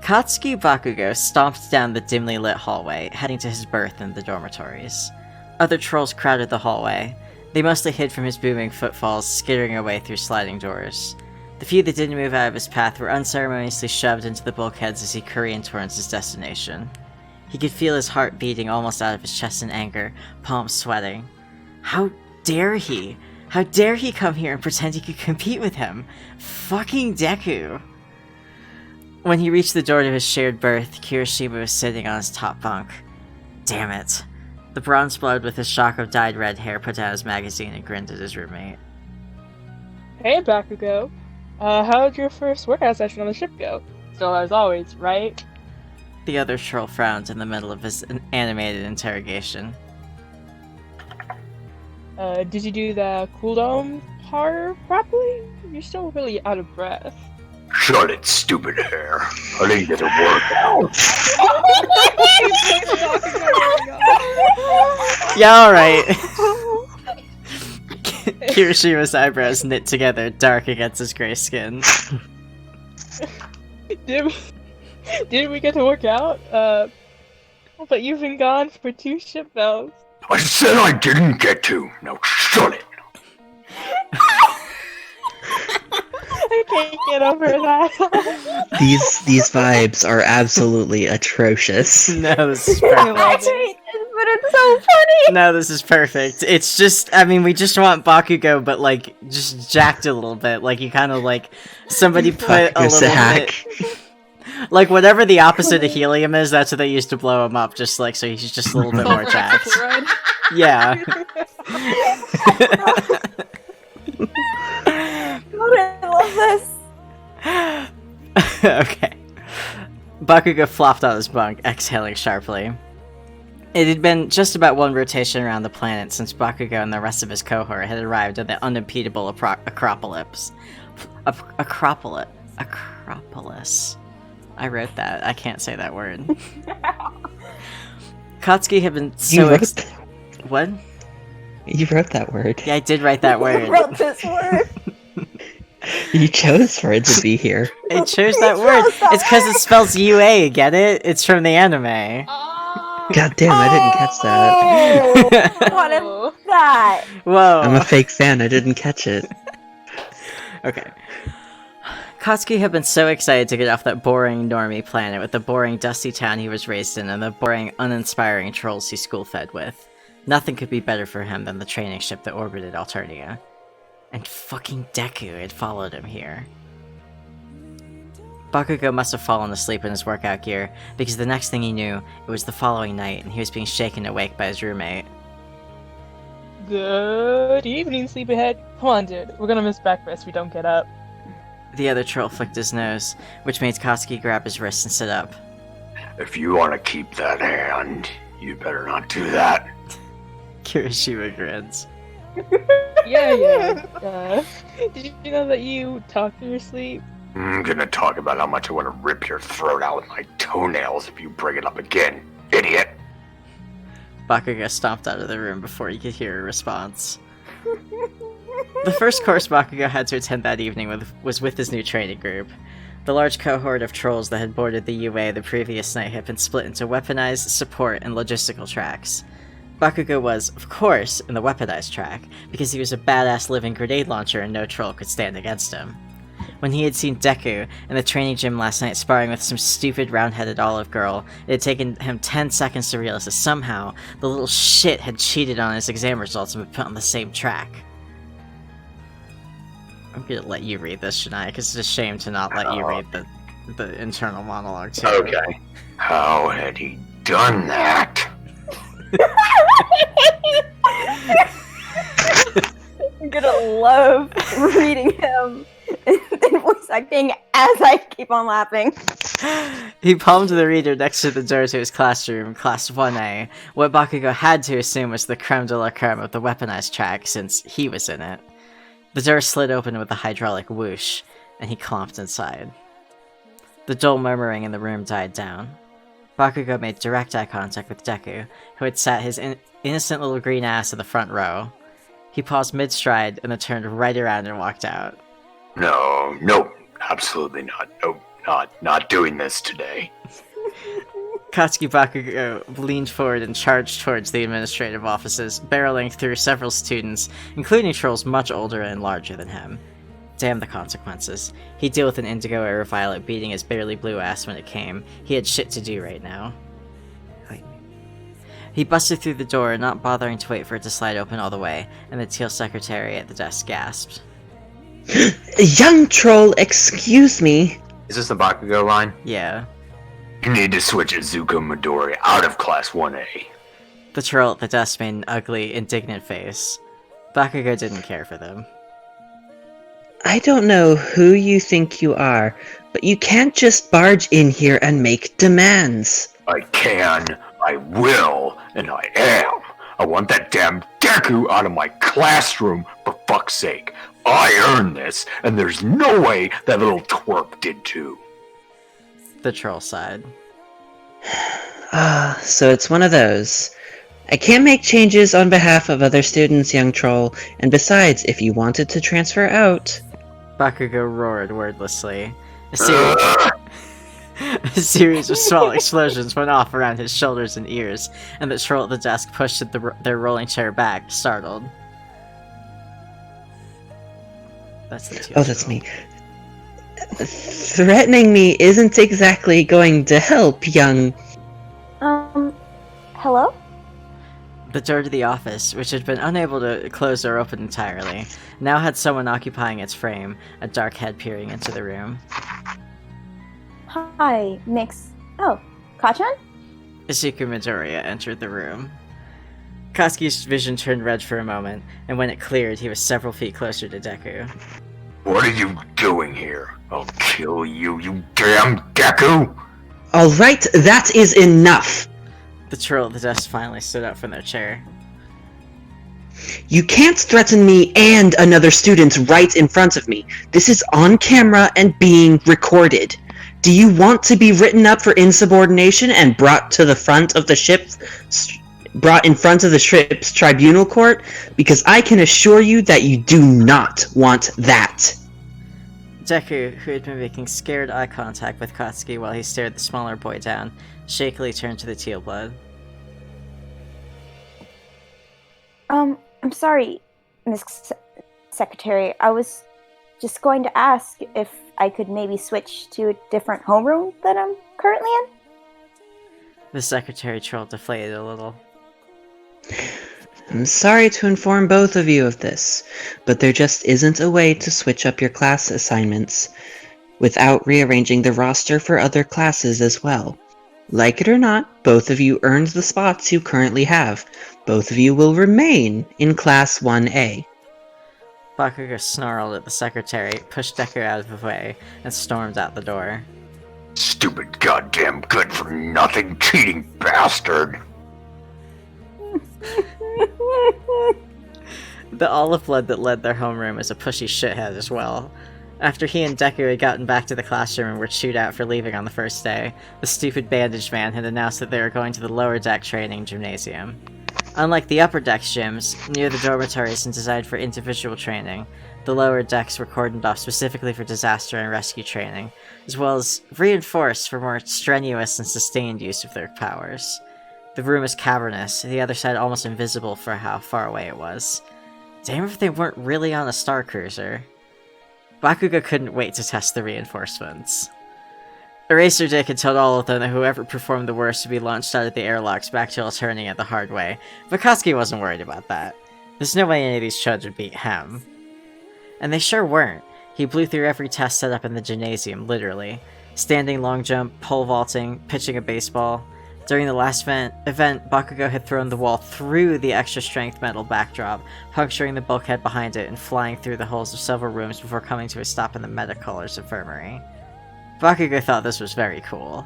Katsuki Bakugo stomped down the dimly lit hallway, heading to his berth in the dormitories. Other trolls crowded the hallway. They mostly hid from his booming footfalls, skittering away through sliding doors. The few that didn't move out of his path were unceremoniously shoved into the bulkheads as he careened towards his destination. He could feel his heart beating almost out of his chest in anger, palms sweating. How dare he? How dare he come here and pretend he could compete with him? Fucking Deku! When he reached the door to his shared berth, Kirishima was sitting on his top bunk. Damn it. The bronze blood with his shock of dyed red hair put down his magazine and grinned at his roommate. Hey, Bakugo. How'd your first workout session on the ship go? Still as always, right? The other troll frowned in the middle of his animated interrogation. Did you do the cooldown part properly? You're still really out of breath. Shut it, stupid hair. I didn't get to work out. Yeah, alright. Kirishima's eyebrows knit together, dark against his gray skin. Did we get to work out? But you've been gone for 2 ship bells. I said I didn't get to. Now shut it. I can't get over that. These vibes are absolutely atrocious. No, this is I perfect. hate this, but it's so funny! No, this is perfect. It's just, I mean, we just want Bakugo, but, like, just jacked a little bit. Like, you kind of, like, somebody put a Bakugo's little hack. bit... Like, whatever the opposite of helium is, that's what they used to blow him up, just, like, so he's just a little bit more jacked. Yeah. God, I love this! Okay. Bakugo flopped on his bunk, exhaling sharply. It had been just about 1 rotation around the planet since Bakugo and the rest of his cohort had arrived at the unimpedable Acropolis. Acropolis. I wrote that. I can't say that word. Katsuki had been so What? You wrote that word. Yeah, I did write that word. I wrote this word. You chose for it to be here. I chose that word. It's because it spells UA, get it? It's from the anime. God damn, I didn't catch that. Oh, what is that? Whoa. I'm a fake fan, I didn't catch it. Okay. Katsuki had been so excited to get off that boring, normie planet with the boring, dusty town he was raised in and the boring, uninspiring trolls he school-fed with. Nothing could be better for him than the training ship that orbited Alternia. And fucking Deku had followed him here. Bakugo must have fallen asleep in his workout gear, because the next thing he knew, it was the following night and he was being shaken awake by his roommate. Good evening, sleepyhead. Come on, dude. We're gonna miss breakfast if we don't get up. The other troll flicked his nose, which made Katsuki grab his wrist and sit up. If you want to keep that hand, you better not do that. Kirishima grins. Yeah. Did you know that you talk in your sleep? I'm gonna talk about how much I want to rip your throat out with my toenails if you bring it up again, idiot. Bakugo stomped out of the room before he could hear a response. The first course Bakugo had to attend that evening was with his new training group. The large cohort of trolls that had boarded the UA the previous night had been split into weaponized, support, and logistical tracks. Bakugo was, of course, in the weaponized track, because he was a badass living grenade launcher and no troll could stand against him. When he had seen Deku in the training gym last night sparring with some stupid round-headed olive girl, it had taken him 10 seconds to realize that somehow the little shit had cheated on his exam results and been put on the same track. I'm gonna let you read this, Shania, because it's a shame to not let you read the internal monologue too. Okay. How had he done that? I'm gonna love reading him and voice acting as I keep on laughing. He palmed the reader next to the door to his classroom, Class 1A. What Bakugo had to assume was the creme de la creme of the weaponized track, since he was in it. The door slid open with a hydraulic whoosh, and he clomped inside. The dull murmuring in the room died down. Bakugo made direct eye contact with Deku, who had sat his innocent little green ass in the front row. He paused mid-stride and then turned right around and walked out. No, Absolutely not. Nope, not doing this today. Katsuki Bakugo leaned forward and charged towards the administrative offices, barreling through several students, including trolls much older and larger than him. Damn the consequences. He'd deal with an indigo or a violet beating his barely blue ass when it came. He had shit to do right now. He busted through the door, not bothering to wait for it to slide open all the way, and the teal secretary at the desk gasped. Young troll, excuse me. Is this the Bakugo line? Yeah. You need to switch Izuku Midori out of Class 1A. The troll at the desk made an ugly, indignant face. Bakugo didn't care for them. I don't know who you think you are, but you can't just barge in here and make demands. I can, I will, and I am. I want that damn Deku out of my classroom, for fuck's sake. I earned this, and there's no way that little twerp did too. The troll sighed. So it's one of those. I can't make changes on behalf of other students, young troll, and besides, if you wanted to transfer out... Bakugo roared wordlessly. A series of small explosions went off around his shoulders and ears, and the troll at the desk pushed their rolling chair back, startled. That's the teal Oh, that's troll. me. Threatening me isn't exactly going to help, young... Hello? The door to the office, which had been unable to close or open entirely, now had someone occupying its frame, a dark head peering into the room. Hi, Mix. Oh, Kachan? Izuku Midoriya entered the room. Katsuki's vision turned red for a moment, and when it cleared, he was several feet closer to Deku. What are you doing here? I'll kill you, you damn Deku! Alright, that is enough! The troll at the desk finally stood up from their chair. You can't threaten me and another student right in front of me. This is on camera and being recorded. Do you want to be written up for insubordination and brought to the front of the brought in front of the ship's tribunal court? Because I can assure you that you do not want that. Deku, who had been making scared eye contact with Katsuki while he stared the smaller boy down, shakily turned to the teal blood. I'm sorry, Miss Secretary. I was just going to ask if I could maybe switch to a different homeroom that I'm currently in. The secretary troll deflated a little. I'm sorry to inform both of you of this, but there just isn't a way to switch up your class assignments without rearranging the roster for other classes as well. Like it or not, both of you earned the spots you currently have. Both of you will remain in Class 1A. Bakugo snarled at the secretary, pushed Deku out of the way, and stormed out the door. Stupid goddamn good-for-nothing cheating bastard! The olive blood that led their homeroom is a pushy shithead as well. After he and Deku had gotten back to the classroom and were chewed out for leaving on the first day, the stupid bandaged man had announced that they were going to the lower deck training gymnasium. Unlike the upper deck gyms, near the dormitories and designed for individual training, the lower decks were cordoned off specifically for disaster and rescue training, as well as reinforced for more strenuous and sustained use of their powers. The room is cavernous, the other side almost invisible for how far away it was. Damn if they weren't really on a star cruiser. Bakugo couldn't wait to test the reinforcements. Eraser Dick had told all of them that whoever performed the worst would be launched out of the airlocks back to Alternia the hard way, but Katsuki wasn't worried about that. There's no way any of these chuds would beat him. And they sure weren't. He blew through every test set up in the gymnasium, literally. Standing long jump, pole vaulting, pitching a baseball. During the last event, Bakugo had thrown the wall through the extra strength metal backdrop, puncturing the bulkhead behind it and flying through the holes of several rooms before coming to a stop in the Metacolors infirmary. Bakugo thought this was very cool.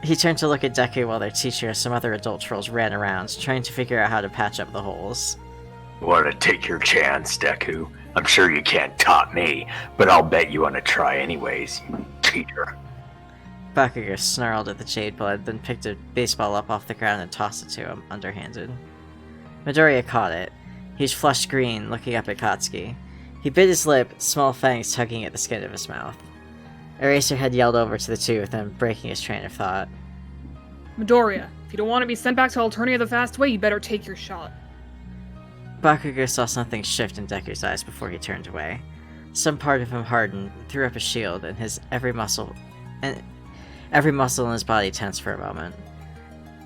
He turned to look at Deku while their teacher and some other adult trolls ran around, trying to figure out how to patch up the holes. Want to take your chance, Deku? I'm sure you can't top me, but I'll bet you want to try anyways, you cheater. Bakugo snarled at the Jade Blood, then picked a baseball up off the ground and tossed it to him, underhanded. Midoriya caught it. He was flushed green, looking up at Katsuki. He bit his lip, small fangs tugging at the skin of his mouth. Eraserhead yelled over to the two of them, breaking his train of thought. Midoriya, if you don't want to be sent back to Alternia the fast way, you better take your shot. Bakugo saw something shift in Deku's eyes before he turned away. Some part of him hardened, threw up a shield, and every muscle in his body tensed for a moment.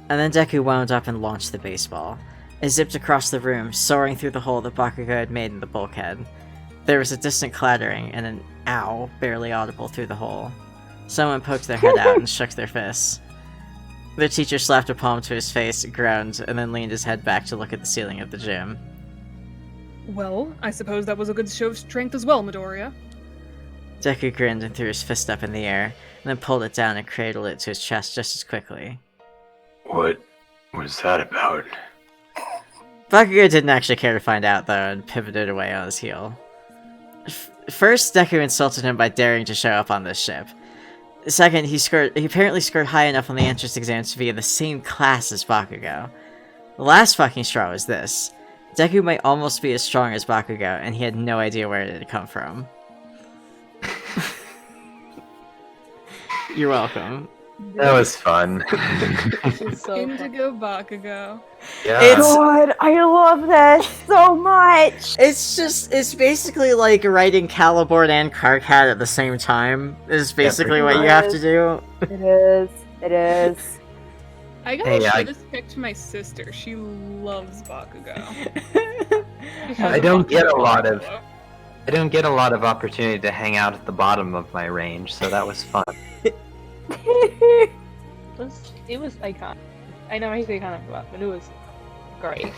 And then Deku wound up and launched the baseball. It zipped across the room, soaring through the hole that Bakugo had made in the bulkhead. There was a distant clattering and an ow barely audible through the hole. Someone poked their head out and shook their fists. The teacher slapped a palm to his face, groaned, and then leaned his head back to look at the ceiling of the gym. Well, I suppose that was a good show of strength as well, Midoriya. Deku grinned and threw his fist up in the air, and then pulled it down and cradled it to his chest just as quickly. What was that about? Bakugo didn't actually care to find out, though, and pivoted away on his heel. First, Deku insulted him by daring to show up on this ship. Second, he apparently scored high enough on the entrance exams to be in the same class as Bakugo. The last fucking straw was this. Deku might almost be as strong as Bakugo, and he had no idea where it had come from. You're welcome. That was fun. This is so fun. Indigo Bakugo. Yeah. God, I love this so much. It's basically like writing Caliborn and Karkat at the same time, is basically pretty what you much. have to do. It is. It is. I gotta Hey, show I- this pic to my sister. She loves Bakugo. She has I don't get a Bakugo lot of- polo. I don't get a lot of opportunity to hang out at the bottom of my range, so that was fun. It was iconic. I know I say iconic, but it was great.